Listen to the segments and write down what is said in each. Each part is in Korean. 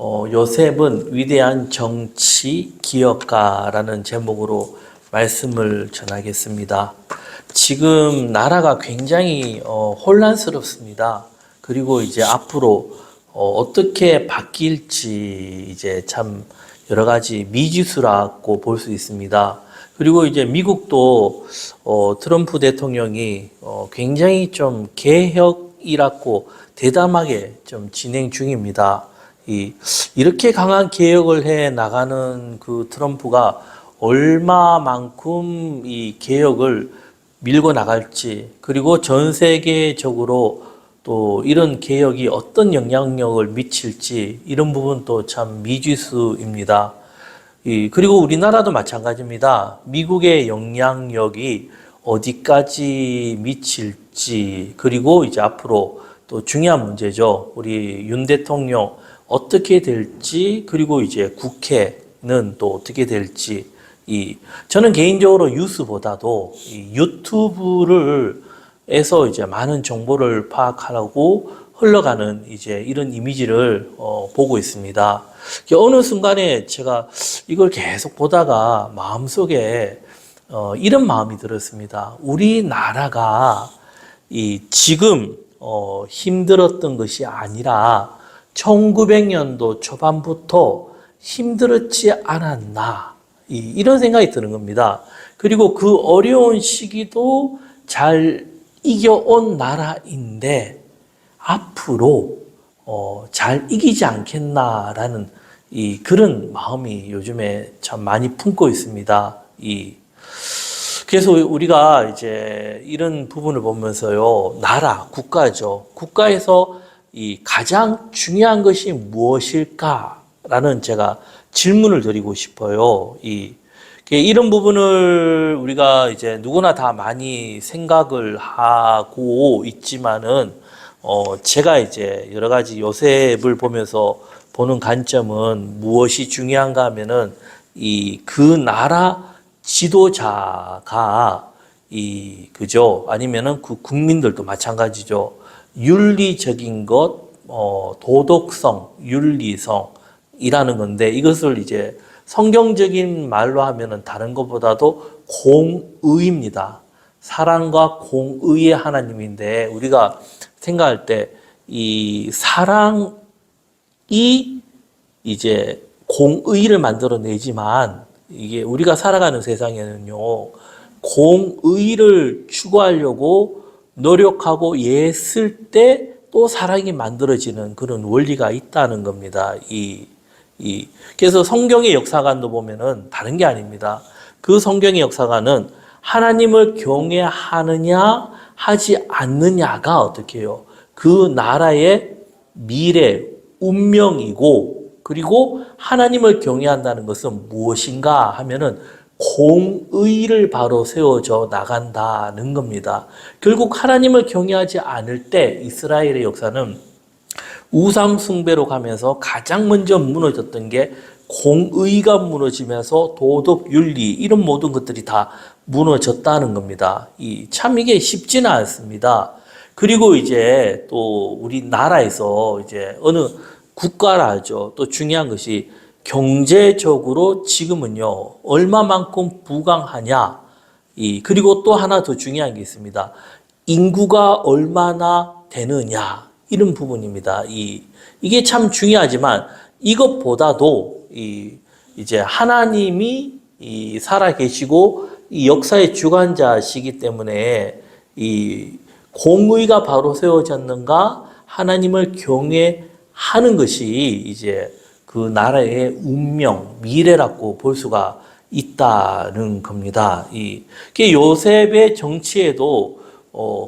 요셉은 위대한 정치 기업가라는 제목으로 말씀을 전하겠습니다. 지금 나라가 굉장히 혼란스럽습니다. 그리고 이제 앞으로 어떻게 바뀔지 이제 참 여러 가지 미지수라고 볼 수 있습니다. 그리고 이제 미국도 트럼프 대통령이 굉장히 좀 개혁이라고 대담하게 좀 진행 중입니다. 이렇게 강한 개혁을 해 나가는 그 트럼프가 얼마만큼 이 개혁을 밀고 나갈지, 그리고 전 세계적으로 또 이런 개혁이 어떤 영향력을 미칠지, 이런 부분도 참 미지수입니다. 그리고 우리나라도 마찬가지입니다. 미국의 영향력이 어디까지 미칠지, 그리고 이제 앞으로 또 중요한 문제죠. 우리 윤 대통령 어떻게 될지, 그리고 이제 국회는 또 어떻게 될지. 저는 개인적으로 뉴스보다도 유튜브를 에서 이제 많은 정보를 파악하려고 흘러가는 이제 이런 이미지를 보고 있습니다. 어느 순간에 제가 이걸 계속 보다가 마음속에 이런 마음이 들었습니다. 우리나라가 지금 힘들었던 것이 아니라 1900년도 초반부터 힘들었지 않았나, 이런 생각이 드는 겁니다. 그리고 그 어려운 시기도 잘 이겨온 나라인데 앞으로 잘 이기지 않겠나라는 그런 마음이 요즘에 참 많이 품고 있습니다. 그래서 우리가 이제 이런 부분을 보면서요, 나라, 국가죠. 국가에서 가장 중요한 것이 무엇일까라는 제가 질문을 드리고 싶어요. 이런 부분을 우리가 이제 누구나 다 많이 생각을 하고 있지만은, 제가 이제 여러 가지 요셉을 보면서 보는 관점은 무엇이 중요한가 하면은, 그 나라 지도자가, 그죠? 아니면은 그 국민들도 마찬가지죠. 윤리적인 것, 도덕성, 윤리성이라는 건데, 이것을 이제 성경적인 말로 하면은 다른 것보다도 공의입니다. 사랑과 공의의 하나님인데, 우리가 생각할 때 이 사랑이 이제 공의를 만들어내지만, 이게 우리가 살아가는 세상에는요, 공의를 추구하려고 노력하고 애쓸 때 또 사랑이 만들어지는 그런 원리가 있다는 겁니다. 그래서 성경의 역사관도 보면은 다른 게 아닙니다. 그 성경의 역사관은 하나님을 경외하느냐 하지 않느냐가 어떻게 해요? 그 나라의 미래, 운명이고, 그리고 하나님을 경외한다는 것은 무엇인가 하면은 공의를 바로 세워져 나간다는 겁니다. 결국 하나님을 경외하지 않을 때 이스라엘의 역사는 우상 숭배로 가면서 가장 먼저 무너졌던 게 공의가 무너지면서 도덕, 윤리, 이런 모든 것들이 다 무너졌다는 겁니다. 참 이게 쉽지는 않습니다. 그리고 이제 또 우리나라에서 이제 어느 국가라 하죠. 또 중요한 것이 경제적으로 지금은요, 얼마만큼 부강하냐. 그리고 또 하나 더 중요한 게 있습니다. 인구가 얼마나 되느냐. 이런 부분입니다. 이게 참 중요하지만 이것보다도 이제 하나님이 살아 계시고 이 역사의 주관자시기 때문에 이 공의가 바로 세워졌는가, 하나님을 경외하는 것이 이제 그 나라의 운명, 미래라고 볼 수가 있다는 겁니다. 요셉의 정치에도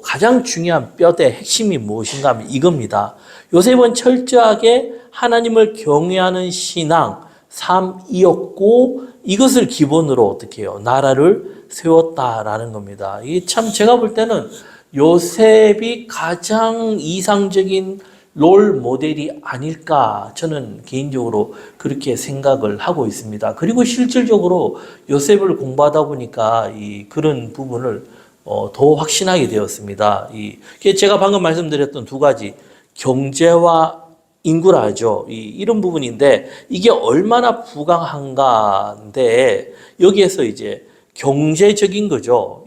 가장 중요한 뼈대 핵심이 무엇인가 하면 이겁니다. 요셉은 철저하게 하나님을 경외하는 신앙, 삶이었고, 이것을 기본으로 어떻게 해요? 나라를 세웠다라는 겁니다. 이게 참 제가 볼 때는 요셉이 가장 이상적인 롤 모델이 아닐까, 저는 개인적으로 그렇게 생각을 하고 있습니다. 그리고 실질적으로 요셉을 공부하다 보니까 그런 부분을 더 확신하게 되었습니다. 제가 방금 말씀드렸던 두 가지, 경제와 인구라 하죠. 이런 부분인데 이게 얼마나 부강한가인데 여기에서 이제 경제적인 거죠.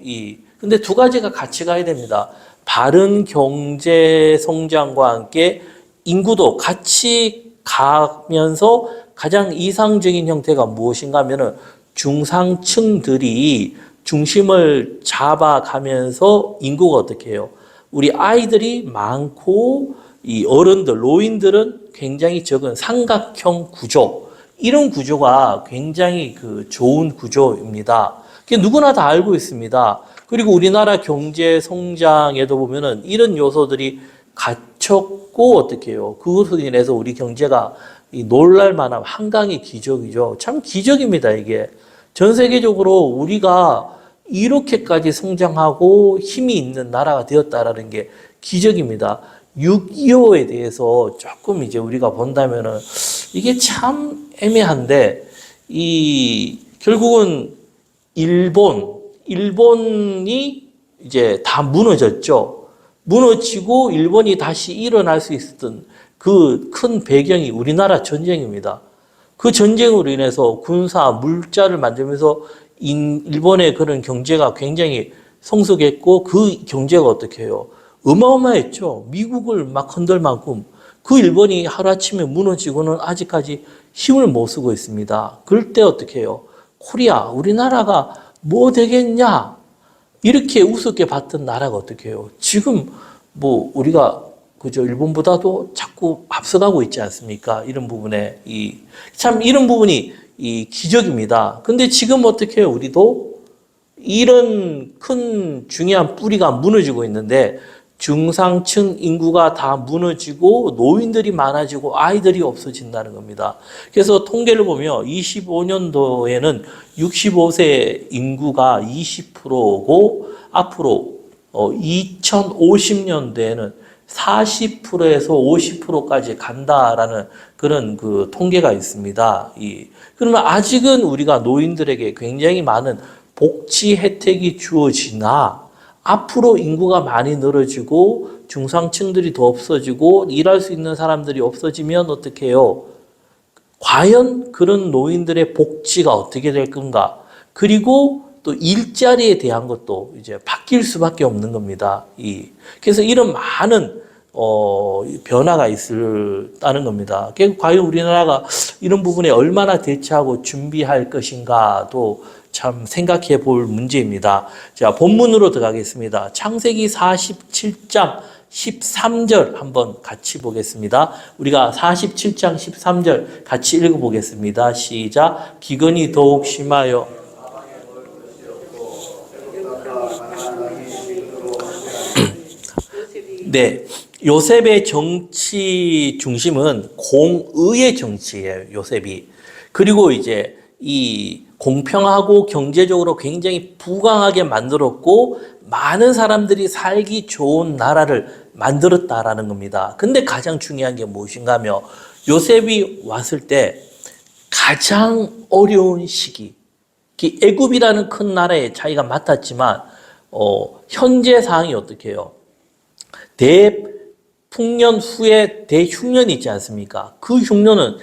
근데 두 가지가 같이 가야 됩니다. 바른 경제 성장과 함께 인구도 같이 가면서 가장 이상적인 형태가 무엇인가 하면은 중상층들이 중심을 잡아가면서 인구가 어떻게 해요? 우리 아이들이 많고 이 어른들, 노인들은 굉장히 적은 삼각형 구조. 이런 구조가 굉장히 좋은 구조입니다. 누구나 다 알고 있습니다. 그리고 우리나라 경제 성장에도 보면은 이런 요소들이 갖췄고 어떻게 해요? 그것으로 인해서 우리 경제가 놀랄 만한 한강의 기적이죠. 참 기적입니다, 이게. 전 세계적으로 우리가 이렇게까지 성장하고 힘이 있는 나라가 되었다라는 게 기적입니다. 6.25에 대해서 조금 이제 우리가 본다면은 이게 참 애매한데, 결국은 일본이 이제 다 무너졌죠. 무너지고 일본이 다시 일어날 수 있었던 그 큰 배경이 우리나라 전쟁입니다. 그 전쟁으로 인해서 군사, 물자를 만들면서 일본의 그런 경제가 굉장히 성숙했고 그 경제가 어떻게 해요? 어마어마했죠. 미국을 막 흔들 만큼 그 일본이 하루아침에 무너지고는 아직까지 힘을 못 쓰고 있습니다. 그럴 때 어떻게 해요? 코리아, 우리나라가 뭐 되겠냐? 이렇게 우습게 봤던 나라가 어떻게 해요? 지금 뭐 우리가 그저 일본보다도 자꾸 앞서가고 있지 않습니까? 이런 부분에 참 이런 부분이 기적입니다. 근데 지금 어떻게 해요? 우리도 이런 큰 중요한 뿌리가 무너지고 있는데 중상층 인구가 다 무너지고 노인들이 많아지고 아이들이 없어진다는 겁니다. 그래서 통계를 보면 25년도에는 65세 인구가 20%고 앞으로 2050년대에는 40%에서 50%까지 간다라는 그런 통계가 있습니다. 그러면 아직은 우리가 노인들에게 굉장히 많은 복지 혜택이 주어지나 앞으로 인구가 많이 늘어지고 중상층들이 더 없어지고 일할 수 있는 사람들이 없어지면 어떻게 해요? 과연 그런 노인들의 복지가 어떻게 될 건가? 그리고 또 일자리에 대한 것도 이제 바뀔 수밖에 없는 겁니다. 그래서 이런 많은 변화가 있다는 겁니다. 과연 우리나라가 이런 부분에 얼마나 대처하고 준비할 것인가도 참 생각해 볼 문제입니다. 자, 본문으로 들어가겠습니다. 창세기 47장 13절 한번 같이 보겠습니다. 우리가 47장 13절 같이 읽어보겠습니다. 시작. 기근이 더욱 심하여 네, 요셉의 정치 중심은 공의의 정치예요. 요셉이. 그리고 이제 공평하고 경제적으로 굉장히 부강하게 만들었고 많은 사람들이 살기 좋은 나라를 만들었다라는 겁니다. 근데 가장 중요한 게 무엇인가 하면 요셉이 왔을 때 가장 어려운 시기, 애굽이라는 큰 나라의 차이가 맡았지만 현재 상황이 어떻게 해요? 대풍년 후에 대흉년이 있지 않습니까? 그 흉년은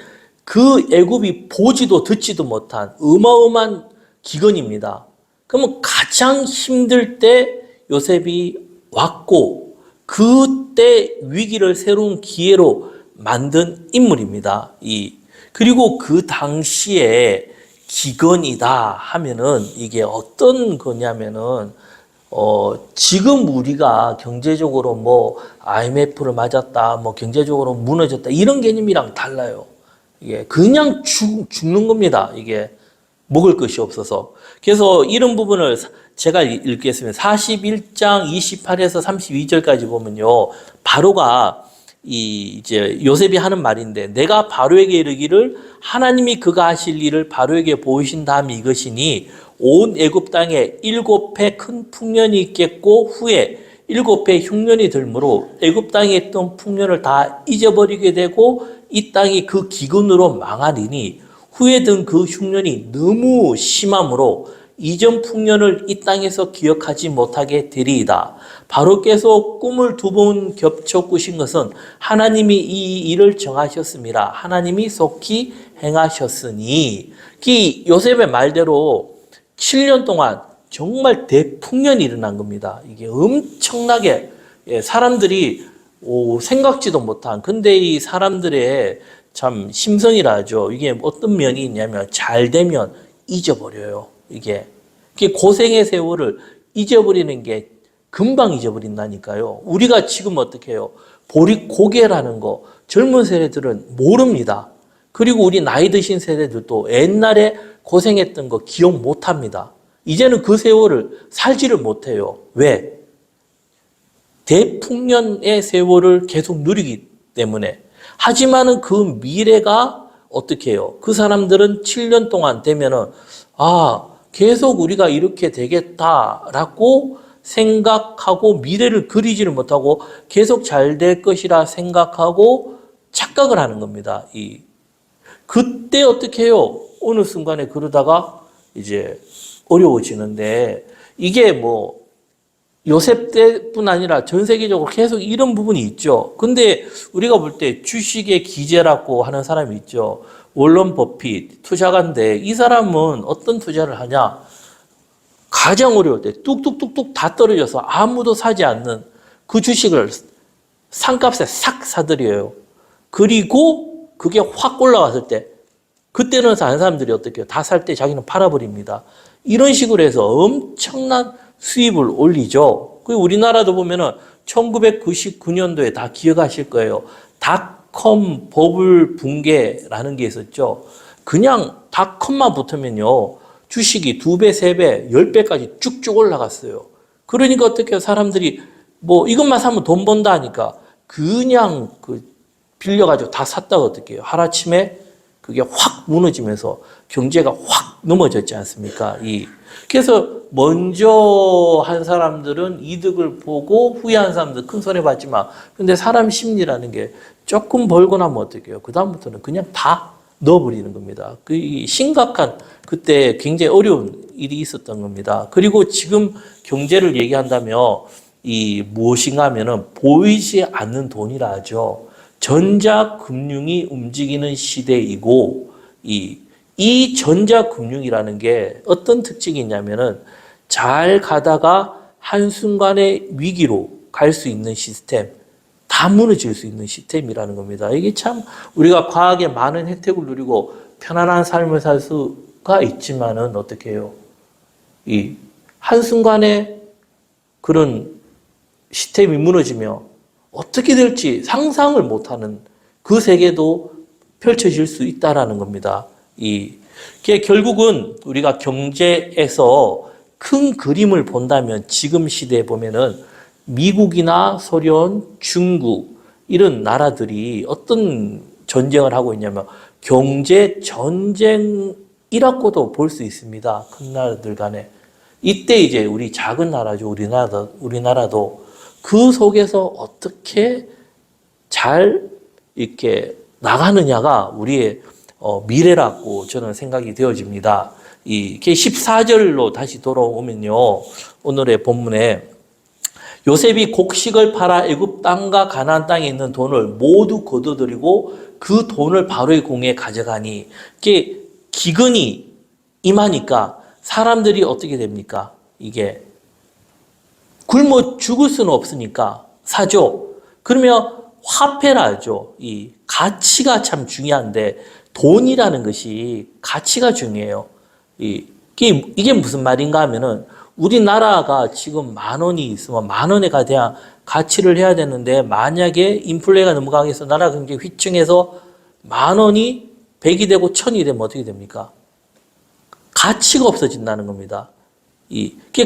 그 애굽이 보지도 듣지도 못한 어마어마한 기근입니다. 그러면 가장 힘들 때 요셉이 왔고 그때 위기를 새로운 기회로 만든 인물입니다. 그리고 그 당시에 기근이다 하면은 이게 어떤 거냐면은 지금 우리가 경제적으로 뭐 IMF를 맞았다, 뭐 경제적으로 무너졌다 이런 개념이랑 달라요. 이게 그냥 죽는 겁니다. 이게 먹을 것이 없어서. 그래서 이런 부분을 제가 읽겠습니다. 41장 28에서 32절까지 보면요. 바로가 이제 요셉이 하는 말인데 내가 바로에게 이르기를 하나님이 그가 하실 일을 바로에게 보이신 다음에 이것이니 온 애굽 땅에 7해 큰 풍년이 있겠고 후에 7해 흉년이 들므로 애굽 땅에 있던 풍년을 다 잊어버리게 되고 이 땅이 그 기근으로 망하리니 후에 든 그 흉년이 너무 심함으로 이전 풍년을 이 땅에서 기억하지 못하게 되리이다. 바로 계속 꿈을 두 번 겹쳐 꾸신 것은 하나님이 이 일을 정하셨습니다. 하나님이 속히 행하셨으니. 요셉의 말대로 7년 동안 정말 대풍년이 일어난 겁니다. 이게 엄청나게 사람들이 생각지도 못한, 근데 이 사람들의 참 심성이라 하죠. 이게 어떤 면이 있냐면 잘 되면 잊어버려요. 이게 고생의 세월을 잊어버리는 게 금방 잊어버린다니까요. 우리가 지금 어떻게 해요? 보릿고개라는 거 젊은 세대들은 모릅니다. 그리고 우리 나이 드신 세대들도 옛날에 고생했던 거 기억 못합니다. 이제는 그 세월을 살지를 못해요. 왜? 대풍년의 세월을 계속 누리기 때문에. 하지만은 그 미래가 어떻게 해요? 그 사람들은 7년 동안 되면은 계속 우리가 이렇게 되겠다라고 생각하고 미래를 그리지를 못하고 계속 잘 될 것이라 생각하고 착각을 하는 겁니다. 그때 어떻게 해요? 어느 순간에 그러다가 이제 어려워지는데, 이게 요셉 때뿐 아니라 전 세계적으로 계속 이런 부분이 있죠. 근데 우리가 볼 때 주식의 기재라고 하는 사람이 있죠. 워런 버핏 투자가인데, 이 사람은 어떤 투자를 하냐? 가장 어려울 때 뚝뚝뚝뚝 다 떨어져서 아무도 사지 않는 그 주식을 상값에 싹 사들여요. 그리고 그게 확 올라갔을 때, 그때는 사는 사람들이 어떻게 해요? 다 살 때 자기는 팔아버립니다. 이런 식으로 해서 엄청난 수입을 올리죠. 그리고 우리나라도 보면은 1999년도에 다 기억하실 거예요. 닷컴 버블 붕괴라는 게 있었죠. 그냥 닷컴만 붙으면요, 주식이 2배, 3배, 10배까지 쭉쭉 올라갔어요. 그러니까 어떻게 해요? 사람들이 이것만 사면 돈 번다 하니까 그냥 빌려가지고 다 샀다가 어떻게 해요? 하루아침에 그게 확 무너지면서 경제가 확 넘어졌지 않습니까? 그래서 먼저 한 사람들은 이득을 보고 후회한 사람들 큰 손해 봤지만, 근데 사람 심리라는 게 조금 벌고 나면 어떻게 해요? 그다음부터는 그냥 다 넣어버리는 겁니다. 심각한, 그때 굉장히 어려운 일이 있었던 겁니다. 그리고 지금 경제를 얘기한다면 무엇인가 하면은 보이지 않는 돈이라 하죠. 전자금융이 움직이는 시대이고, 이 전자금융이라는 게 어떤 특징이 있냐면은 잘 가다가 한순간에 위기로 갈 수 있는 시스템, 다 무너질 수 있는 시스템이라는 겁니다. 이게 참 우리가 과학의 많은 혜택을 누리고 편안한 삶을 살 수가 있지만은 어떻게 해요? 한순간에 그런 시스템이 무너지며 어떻게 될지 상상을 못하는 그 세계도 펼쳐질 수 있다라는 겁니다. 결국은 우리가 경제에서 큰 그림을 본다면 지금 시대에 보면은 미국이나 소련, 중국 이런 나라들이 어떤 전쟁을 하고 있냐면 경제 전쟁이라고도 볼 수 있습니다. 큰 나라들 간에. 이때 이제 우리 작은 나라죠. 우리나라도 그 속에서 어떻게 잘 이렇게 나가느냐가 우리의 미래라고 저는 생각이 되어집니다. 이게 14절로 다시 돌아오면요, 오늘의 본문에 요셉이 곡식을 팔아 애굽 땅과 가나안 땅에 있는 돈을 모두 거둬들이고 그 돈을 바로의 공에 가져가니, 이게 기근이 임하니까 사람들이 어떻게 됩니까? 이게 굶어 죽을 수는 없으니까 사죠. 그러면 화폐라 하죠. 이 가치가 참 중요한데 돈이라는 것이 가치가 중요해요. 이게 무슨 말인가 하면은 우리나라가 지금 10,000원이 있으면 10,000원에 대한 가치를 해야 되는데, 만약에 인플레가 너무 강해서 나라 경제 휘청해서 10,000원이 100이 되고 1,000이 되면 어떻게 됩니까? 가치가 없어진다는 겁니다.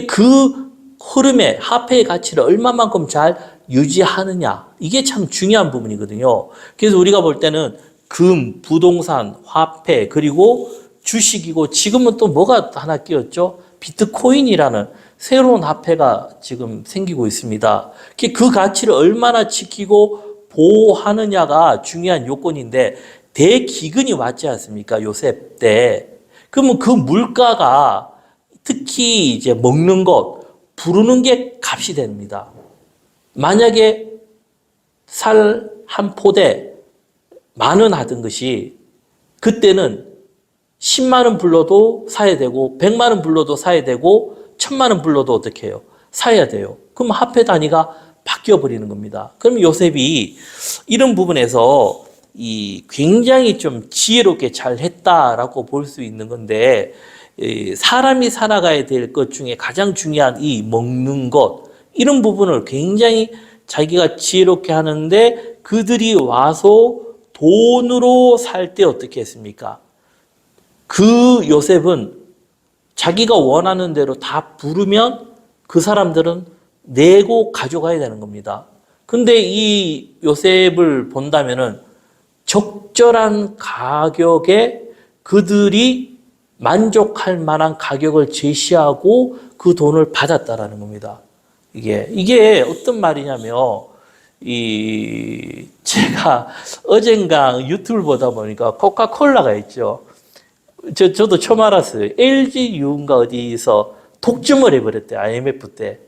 그 흐름에 화폐의 가치를 얼마만큼 잘 유지하느냐, 이게 참 중요한 부분이거든요. 그래서 우리가 볼 때는 금, 부동산, 화폐, 그리고 주식이고, 지금은 또 뭐가 하나 끼었죠? 비트코인이라는 새로운 화폐가 지금 생기고 있습니다. 그 가치를 얼마나 지키고 보호하느냐가 중요한 요건인데, 대기근이 왔지 않습니까? 요셉 때. 그러면 그 물가가 특히 이제 먹는 것, 부르는 게 값이 됩니다. 만약에 살 한 포대 10,000원 하던 것이 그때는 10만 원 불러도 사야 되고 100만 원 불러도 사야 되고 1,000만 원 불러도 어떻게 해요? 사야 돼요. 그럼 화폐 단위가 바뀌어 버리는 겁니다. 그럼 요셉이 이런 부분에서 굉장히 좀 지혜롭게 잘 했다라고 볼 수 있는 건데, 사람이 살아가야 될 것 중에 가장 중요한 이 먹는 것, 이런 부분을 굉장히 자기가 지혜롭게 하는데, 그들이 와서 돈으로 살 때 어떻게 했습니까? 그 요셉은 자기가 원하는 대로 다 부르면 그 사람들은 내고 가져가야 되는 겁니다. 근데 이 요셉을 본다면은 적절한 가격에 그들이 만족할 만한 가격을 제시하고 그 돈을 받았다라는 겁니다. 이게 어떤 말이냐면, 제가 어젠가 유튜브를 보다 보니까 코카콜라가 있죠. 저도 처음 알았어요. LG유인가 어디서 독점을 해버렸대요. IMF 때.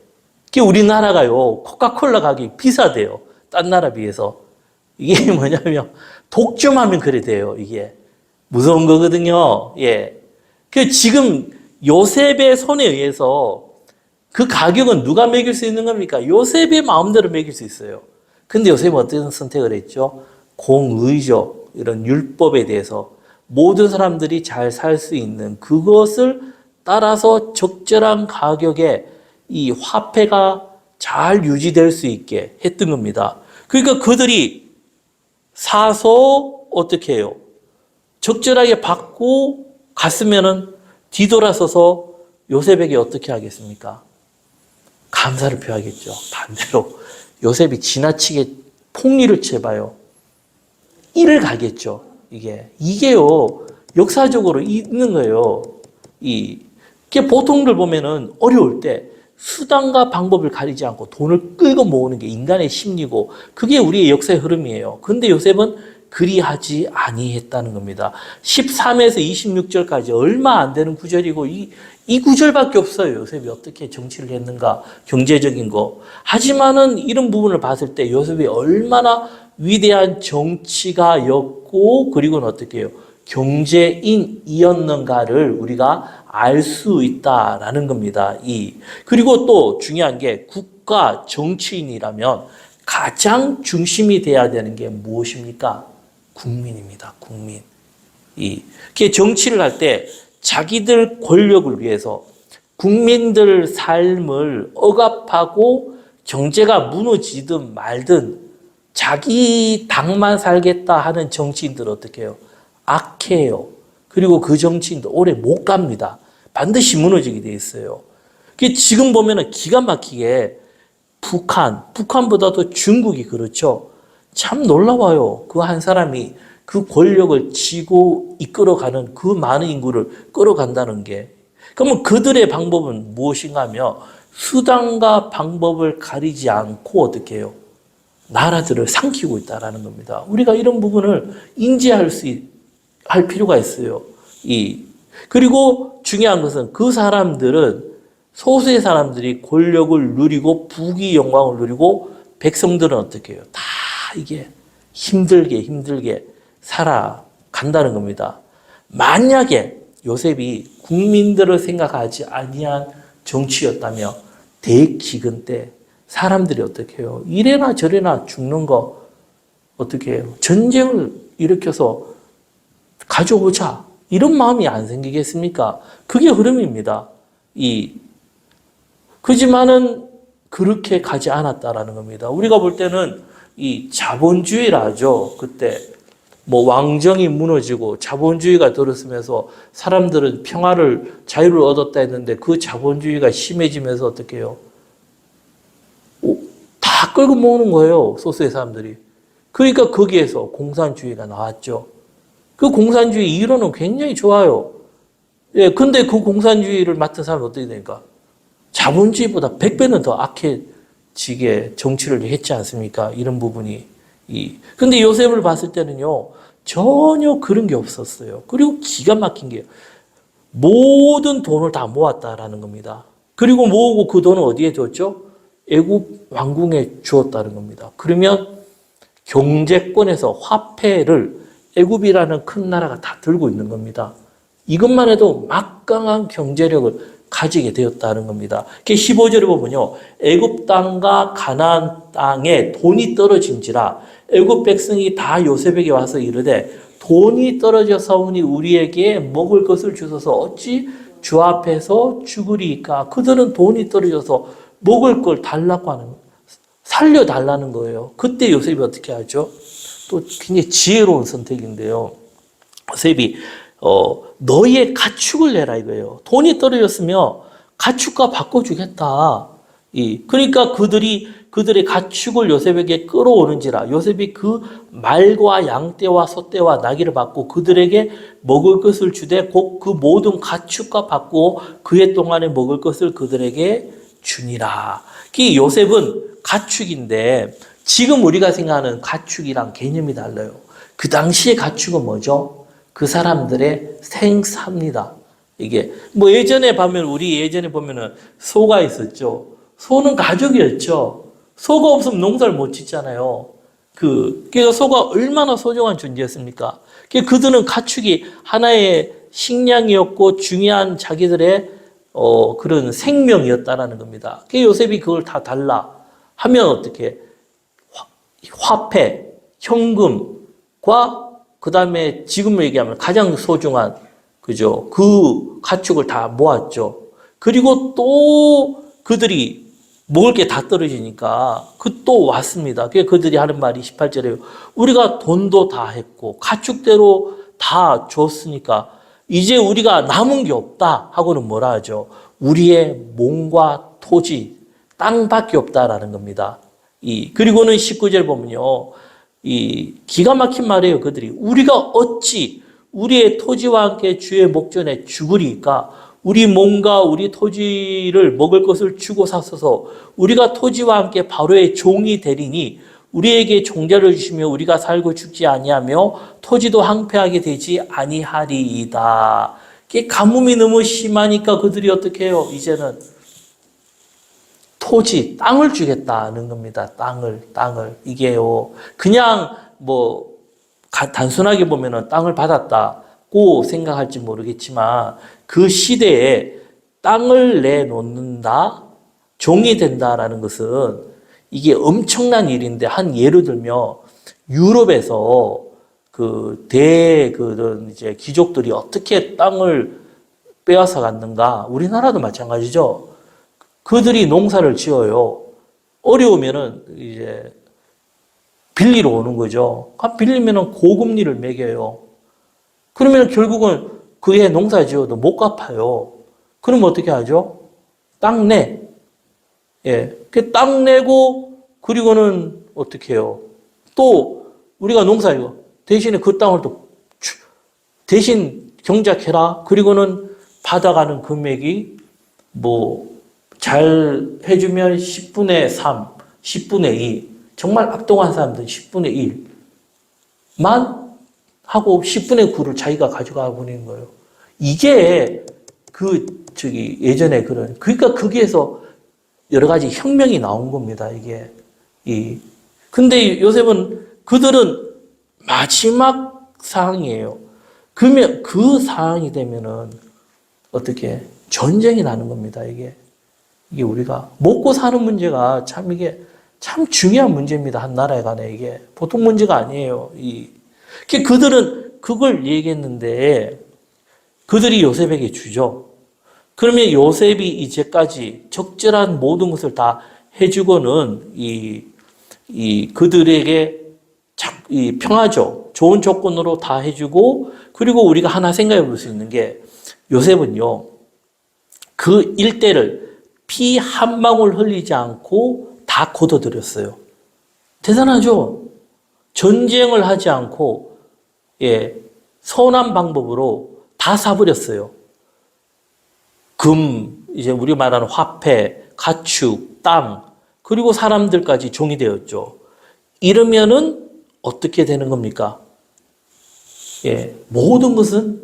그게 우리나라가요, 코카콜라 가격이 비싸대요. 딴 나라 비해서. 이게 뭐냐면, 독점하면 그래 돼요. 이게. 무서운 거거든요. 예. 지금 요셉의 손에 의해서 그 가격은 누가 매길 수 있는 겁니까? 요셉의 마음대로 매길 수 있어요. 근데 요셉은 어떤 선택을 했죠? 공의적, 이런 율법에 대해서 모든 사람들이 잘 살 수 있는 그것을 따라서 적절한 가격에 이 화폐가 잘 유지될 수 있게 했던 겁니다. 그러니까 그들이 사서 어떻게 해요? 적절하게 받고 갔으면은 뒤돌아서서 요셉에게 어떻게 하겠습니까? 감사를 표하겠죠. 반대로 요셉이 지나치게 폭리를 취해봐요. 이를 가겠죠. 이게요, 역사적으로 있는 거예요. 보통들 보면은 어려울 때 수단과 방법을 가리지 않고 돈을 끌고 모으는 게 인간의 심리고, 그게 우리의 역사의 흐름이에요. 근데 요셉은 그리하지 아니했다는 겁니다. 13에서 26절까지 얼마 안 되는 구절이고, 이 구절밖에 없어요. 요셉이 어떻게 정치를 했는가, 경제적인 거. 하지만은 이런 부분을 봤을 때 요셉이 얼마나 위대한 정치가였고, 그리고는 어떻게 해요? 경제인이었는가를 우리가 알 수 있다라는 겁니다. 그리고 또 중요한 게, 국가 정치인이라면 가장 중심이 돼야 되는 게 무엇입니까? 국민입니다. 국민. 정치를 할 때 자기들 권력을 위해서 국민들 삶을 억압하고 경제가 무너지든 말든 자기 당만 살겠다 하는 정치인들은 어떻게 해요? 악해요. 그리고 그 정치인도 오래 못 갑니다. 반드시 무너지게 돼 있어요. 지금 보면은 기가 막히게 북한보다도 중국이 그렇죠. 참 놀라워요. 그 한 사람이 그 권력을 쥐고 이끌어가는 그 많은 인구를 끌어간다는 게. 그러면 그들의 방법은 무엇인가 하면 수단과 방법을 가리지 않고 어떻게 해요? 나라들을 삼키고 있다는 겁니다. 우리가 이런 부분을 할 필요가 있어요. 그리고 중요한 것은 그 사람들은, 소수의 사람들이 권력을 누리고 부귀 영광을 누리고, 백성들은 어떻게 해요? 다 이게 힘들게 살아간다는 겁니다. 만약에 요셉이 국민들을 생각하지 아니한 정치였다면 대기근 때 사람들이 어떻게 해요? 이래나 저래나 죽는 거 어떻게 해요? 전쟁을 일으켜서 가져오자, 이런 마음이 안 생기겠습니까? 그게 흐름입니다. 그지만은 그렇게 가지 않았다라는 겁니다. 우리가 볼 때는 자본주의라 하죠. 그때 왕정이 무너지고 자본주의가 들어서면서 사람들은 자유를 얻었다 했는데, 그 자본주의가 심해지면서 어떻게 해요? 다 끌고 모으는 거예요. 소수의 사람들이. 그러니까 거기에서 공산주의가 나왔죠. 그 공산주의 이론은 굉장히 좋아요. 예, 근데 그 공산주의를 맡은 사람은 어떻게 되니까? 자본주의보다 100배는 더 악해지게 정치를 했지 않습니까? 이런 부분이. 근데 요셉을 봤을 때는요, 전혀 그런 게 없었어요. 그리고 기가 막힌 게, 모든 돈을 다 모았다라는 겁니다. 그리고 모으고 그 돈을 어디에 줬죠? 애굽 왕궁에 주었다는 겁니다. 그러면 경제권에서 화폐를 애굽이라는 큰 나라가 다 들고 있는 겁니다. 이것만 해도 막강한 경제력을 가지게 되었다는 겁니다. 15절에 보면요. 애굽 땅과 가나안 땅에 돈이 떨어진지라 애굽 백성이 다 요셉에게 와서 이르되 돈이 떨어져서오니 우리에게 먹을 것을 주소서 어찌 주 앞에서 죽으리까. 그들은 돈이 떨어져서 먹을 걸 달라고 하는, 살려달라는 거예요. 그때 요셉이 어떻게 하죠? 또 굉장히 지혜로운 선택인데요. 요셉이 너희의 가축을 내라 이거예요. 돈이 떨어졌으면 가축과 바꿔주겠다. 그러니까 그들의 가축을 요셉에게 끌어오는지라 요셉이 그 말과 양떼와 소떼와 나귀를 받고 그들에게 먹을 것을 주되 곧 그 모든 가축과 받고 그해 동안에 먹을 것을 그들에게 주니라. 요셉은 가축인데 지금 우리가 생각하는 가축이랑 개념이 달라요. 그 당시의 가축은 뭐죠? 그 사람들의 생사입니다. 이게 뭐 예전에 보면 우리 예전에 보면은 소가 있었죠. 소는 가족이었죠. 소가 없으면 농사를 못 짓잖아요. 그러니까 소가 얼마나 소중한 존재였습니까? 그들은 가축이 하나의 식량이었고 중요한 자기들의 그런 생명이었다라는 겁니다. 요셉이 그걸 다 달라 하면 어떻게 화폐, 현금과 그 다음에 지금 얘기하면 가장 소중한 그죠? 그 가축을 다 모았죠. 그리고 또 그들이 먹을 게 다 떨어지니까 또 왔습니다. 그들이 하는 말이 18절에 우리가 돈도 다 했고 가축대로 다 줬으니까 이제 우리가 남은 게 없다 하고는 뭐라 하죠? 우리의 몸과 토지, 땅밖에 없다라는 겁니다. 그리고는 19절 보면요. 기가 막힌 말이에요. 그들이 우리가 어찌 우리의 토지와 함께 주의 목전에 죽으리까? 우리 몸과 우리 토지를 먹을 것을 주고 샀어서 우리가 토지와 함께 바로의 종이 되리니 우리에게 종자를 주시며 우리가 살고 죽지 아니하며 토지도 황폐하게 되지 아니하리이다. 가뭄이 너무 심하니까 그들이 어떻게 해요? 이제는 토지, 땅을 주겠다는 겁니다. 땅을. 이게요. 그냥 단순하게 보면은 땅을 받았다고 생각할지 모르겠지만 그 시대에 땅을 내놓는다, 종이 된다라는 것은 이게 엄청난 일인데 한 예를 들면 유럽에서 그런 이제 귀족들이 어떻게 땅을 빼앗아 갔는가 우리나라도 마찬가지죠. 그들이 농사를 지어요. 어려우면은 이제 빌리러 오는 거죠. 빌리면은 고금리를 매겨요. 그러면 결국은 그해 농사 지어도 못 갚아요. 그럼 어떻게 하죠? 땅 내. 땅 내고, 그리고는 어떻게 해요? 또, 우리가 농사 지어. 대신에 그 땅을 또, 대신 경작해라. 그리고는 받아가는 금액이 잘 해주면 10분의 3, 10분의 2. 정말 악동한 사람들은 10분의 1만 하고 10분의 9를 자기가 가져가 버리는 거예요. 이게 예전에 그러니까 거기에서 여러 가지 혁명이 나온 겁니다, 이게. 근데 요셉은 그들은 마지막 상황이에요. 그러면 그 상황이 되면은 어떻게 전쟁이 나는 겁니다, 이게 우리가 먹고 사는 문제가 이게 참 중요한 문제입니다. 한 나라에 관해 이게 보통 문제가 아니에요. 그들은 그걸 얘기했는데 그들이 요셉에게 주죠. 그러면 요셉이 이제까지 적절한 모든 것을 다 해주고는 그들에게 평화죠. 좋은 조건으로 다 해주고 그리고 우리가 하나 생각해 볼 수 있는 게 요셉은요. 그 일대를 피 한 방울 흘리지 않고 다 걷어들였어요. 대단하죠? 전쟁을 하지 않고, 선한 방법으로 다 사버렸어요. 이제 우리 말하는 화폐, 가축, 땅, 그리고 사람들까지 종이 되었죠. 이러면은 어떻게 되는 겁니까? 모든 것은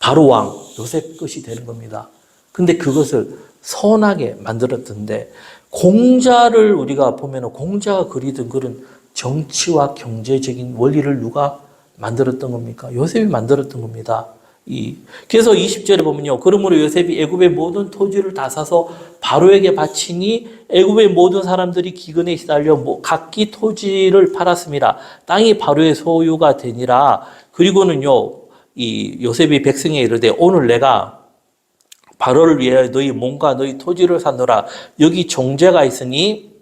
바로 왕, 요셉 것이 되는 겁니다. 근데 그것을 선하게 만들었던데, 공자를 우리가 보면 공자가 그리던 그런 정치와 경제적인 원리를 누가 만들었던 겁니까? 요셉이 만들었던 겁니다. 그래서 20절에 보면요. 그러므로 요셉이 애굽의 모든 토지를 다 사서 바로에게 바치니 애굽의 모든 사람들이 기근에 시달려 각기 토지를 팔았습니다. 땅이 바로의 소유가 되니라. 그리고는요. 이 요셉이 백성에 이르되 오늘 내가 바로를 위하여 너희 몸과 너희 토지를 사노라. 여기 종제가 있으니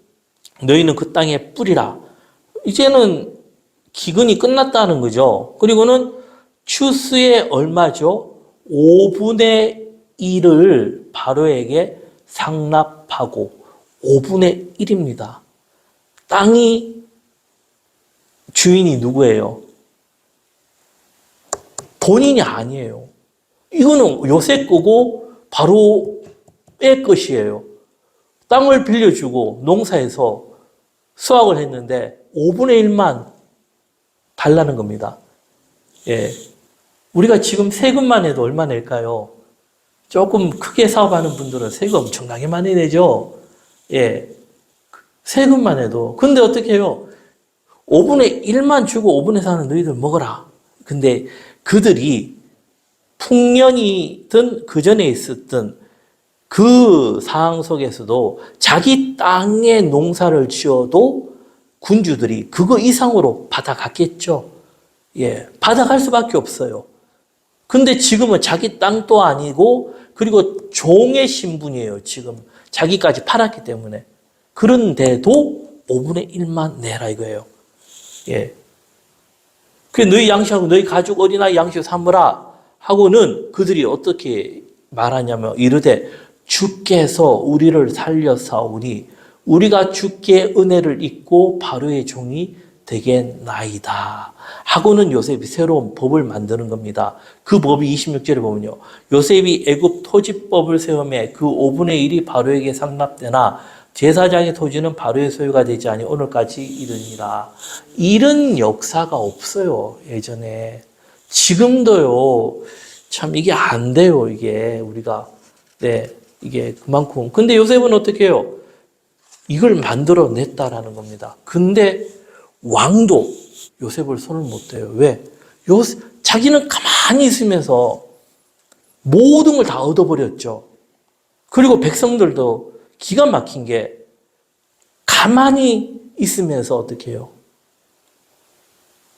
너희는 그 땅에 뿌리라. 이제는 기근이 끝났다는 거죠. 그리고는 추수의 얼마죠? 5분의 1을 바로에게 상납하고 5분의 1입니다. 땅이 주인이 누구예요? 본인이 아니에요. 이거는 요셉 거고 바로의 것이에요. 땅을 빌려주고 농사해서 수확을 했는데 5분의 1만 달라는 겁니다. 예. 우리가 지금 세금만 해도 얼마 낼까요? 조금 크게 사업하는 분들은 세금 엄청나게 많이 내죠. 예. 세금만 해도. 근데 어떻게 해요? 5분의 1만 주고 5분의 4는 너희들 먹어라. 근데 그들이 풍년이든 그 전에 있었던 그 상황 속에서도 자기 땅에 농사를 지어도 군주들이 그거 이상으로 받아갔겠죠. 예, 받아갈 수밖에 없어요. 근데 지금은 자기 땅도 아니고 그리고 종의 신분이에요. 지금 자기까지 팔았기 때문에. 그런데도 5분의 1만 내라 이거예요. 예. 그 너희 양식하고 너희 가죽 어린아이 양식 삼으라 하고는 그들이 어떻게 말하냐면 이르되 주께서 우리를 살려사오니 우리가 주께 은혜를 입고 바로의 종이 되겠나이다 하고는 요셉이 새로운 법을 만드는 겁니다. 그 법이 26절에 보면요. 요셉이 애굽 토지법을 세우매 그 5분의 1이 바로에게 상납되나 제사장의 토지는 바로의 소유가 되지 아니 오늘까지 이르니라. 이런 역사가 없어요. 예전에. 지금도요. 참 이게 안 돼요. 이게 우리가. 네. 이게 그만큼. 근데 요셉은 어떻게 해요? 이걸 만들어냈다라는 겁니다. 근데 왕도 요셉을 손을 못 대요. 왜? 자기는 가만히 있으면서 모든 걸 다 얻어버렸죠. 그리고 백성들도 기가 막힌 게 가만히 있으면서 어떻게 해요?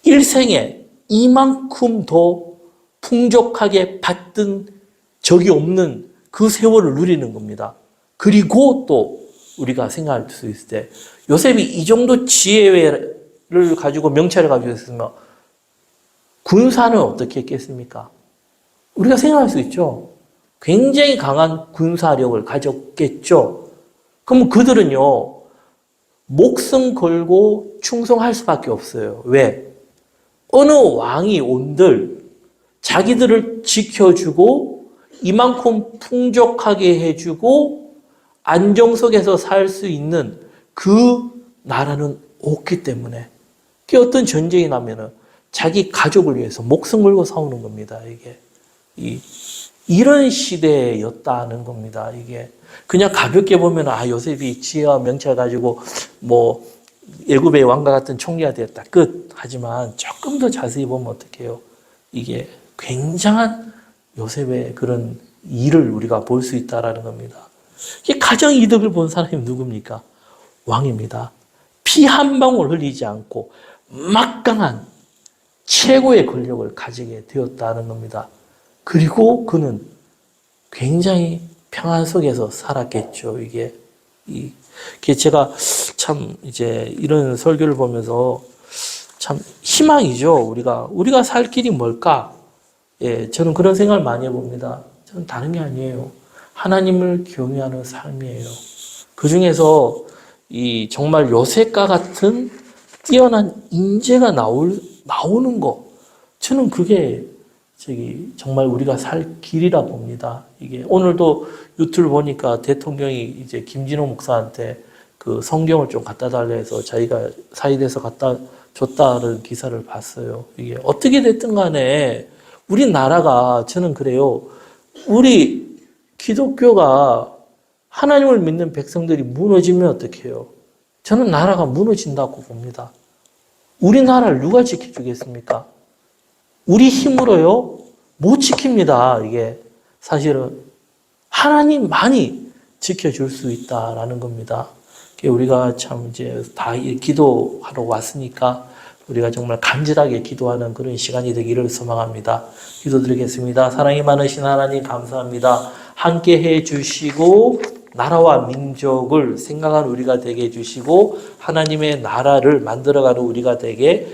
일생에 이만큼 더 풍족하게 받던 적이 없는 그 세월을 누리는 겁니다. 그리고 또 우리가 생각할 수 있을 때 요셉이 이 정도 지혜를 가지고 명찰을 가지고 있으면 군사는 어떻게 했겠습니까? 우리가 생각할 수 있죠. 굉장히 강한 군사력을 가졌겠죠. 그럼 그들은요, 목숨 걸고 충성할 수밖에 없어요. 왜? 어느 왕이 온들 자기들을 지켜주고 이만큼 풍족하게 해주고 안정 속에서 살 수 있는 그 나라는 없기 때문에 그게 어떤 전쟁이 나면은 자기 가족을 위해서 목숨 걸고 싸우는 겁니다. 이게 이런 시대였다는 겁니다. 이게 그냥 가볍게 보면 요셉이 지혜와 명찰 가지고 뭐 애굽의 왕과 같은 총리가 되었다 끝. 하지만 조금 더 자세히 보면 어떻게 해요? 이게 굉장한 요셉의 그런 일을 우리가 볼 수 있다라는 겁니다. 이게 가장 이득을 본 사람이 누굽니까? 왕입니다. 피 한 방울 흘리지 않고 막강한 최고의 권력을 가지게 되었다는 겁니다. 그리고 그는 굉장히 평안 속에서 살았겠죠. 이게 제가 참 이제 이런 설교를 보면서 참 희망이죠. 우리가 살 길이 뭘까? 예, 저는 그런 생각을 많이 해봅니다. 저는 다른 게 아니에요. 하나님을 경외하는 삶이에요. 그 중에서 정말 요셉과 같은 뛰어난 인재가 나오는 거. 저는 그게 정말 우리가 살 길이라 봅니다. 이게 오늘도 유튜브 보니까 대통령이 이제 김진호 목사한테 그 성경을 좀 갖다 달라 해서 자기가 사이돼서 갖다 줬다는 기사를 봤어요. 이게 어떻게 됐든 간에 우리나라가 저는 그래요. 우리 기독교가 하나님을 믿는 백성들이 무너지면 어떻게 해요? 저는 나라가 무너진다고 봅니다. 우리나라를 누가 지켜주겠습니까? 우리 힘으로요? 못 지킵니다. 이게 사실은 하나님만이 지켜줄 수 있다라는 겁니다. 우리가 참 이제 다 기도하러 왔으니까 우리가 정말 간절하게 기도하는 그런 시간이 되기를 소망합니다. 기도드리겠습니다. 사랑이 많으신 하나님 감사합니다. 함께 해 주시고 나라와 민족을 생각하는 우리가 되게 해주시고 하나님의 나라를 만들어가는 우리가 되게